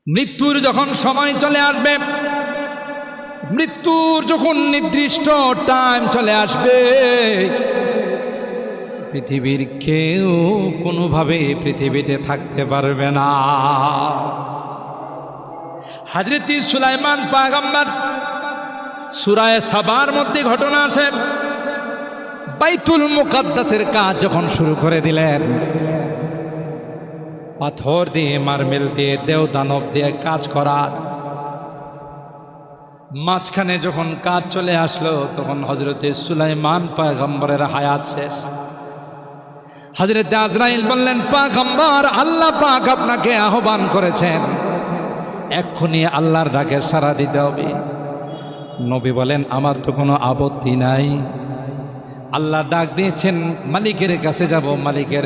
মৃত্যুর যখন সময় চলে আসবে, মৃত্যুর যখন নির্দিষ্ট টাইম চলে আসবে, পৃথিবীর কেউ কোনোভাবে পৃথিবীতে থাকতে পারবে না। হযরত সুলাইমান পয়গম্বর সূরা সাবার মধ্যে ঘটনা আছে, বাইতুল মুকাদ্দাসের কাজ যখন শুরু করে দিলেন, পাথর দিয়ে, মার্বেল দিয়ে, দেও দানব দিয়ে কাজ করার মাঝখানে যখন কাজ চলে আসলো, তখন হযরত সুলাইমান পয়গম্বরের হায়াত শেষ। হযরত আজরাইল বললেন, পয়গম্বর, আল্লাহ পাক আপনাকে আহ্বান করেছেন, এক্ষুনি আল্লাহর ডাকে সাড়া দিতে হবে। নবী বলেন, আমার তো কোনো আপত্তি নাই। আল্লাহ ডাক দিয়েছেন, মালিকের কাছে যাব, মালিকের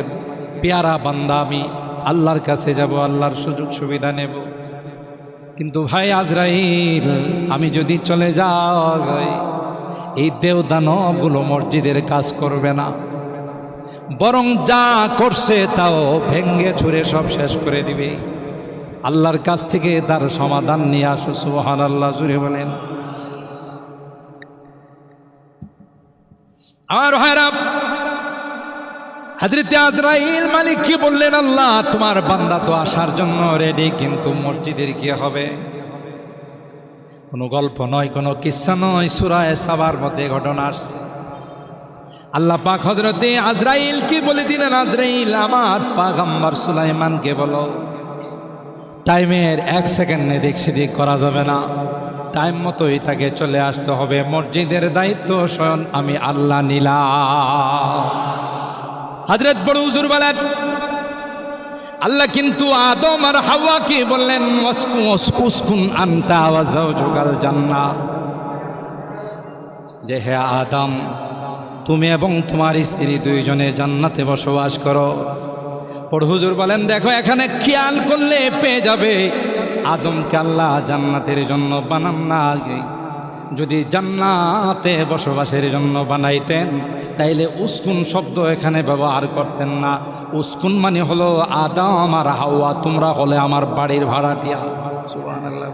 পেয়ারা বান্দা আমি, আল্লাহর কাছে যাব, আল্লাহর সুযোগ সুবিধা নেব। কিন্তু ভাই আজরাইল, আমি যদি চলে যাই, এই দেওদানবগুলো মসজিদের কাজ করবে না, বরং যা করছে তাও ভেঙ্গে ছুঁড়ে সব শেষ করে দিবে। আল্লাহর কাছ থেকে তার সমাধান নিয়ে আসো। সুবহানাল্লাহ, জুড়ে বলেন। আমার ভাইরা, হযরত আজরাইল মালিক কি বললেন, আল্লাহ তোমার বান্দা তো আসার জন্য রেডি, কিন্তু মসজিদের কি হবে? কোনো গল্প নয়, কোনো কিস্সা নয়, সূরা সাবার মধ্যে ঘটনা আসছে। আল্লাহ পাক হযরত আজরাইল কি বলে দিলেন, আজরাইল আমার পয়গম্বর সুলাইমানকে বলো, টাইমের 1 সেকেন্ড এদিক সেদিক করা যাবে না, টাইম মতোই তাকে চলে আসতে হবে। মসজিদের দায়িত্ব স্বয়ং আমি আল্লাহ নিলাম। হযরত বড় হুজুর বলেন, আল্লাহ কিন্তু আদম আর হাওয়াকে বললেন, উসকুন আনতা ওয়া যাওজুকাল জান্নাহ, যে হে আদম, তুমি এবং তোমার স্ত্রী দুইজনে জান্নাতে বসবাস করো। বড় হুজুর বলেন, দেখো এখানে খেয়াল করলে পেয়ে যাবে, আদমকে আল্লাহ জান্নাতের জন্য বানান না, আগে যদি জান্নাতে বসবাসের জন্য বানাইতেন তাইলে উসকুন শব্দ এখানে ব্যবহার করতেন না। উসকুন মানে হলো আদম আর হাওয়া, তোমরা হলে আমার বাড়ির ভাড়াটিয়া। সুবহানাল্লাহ।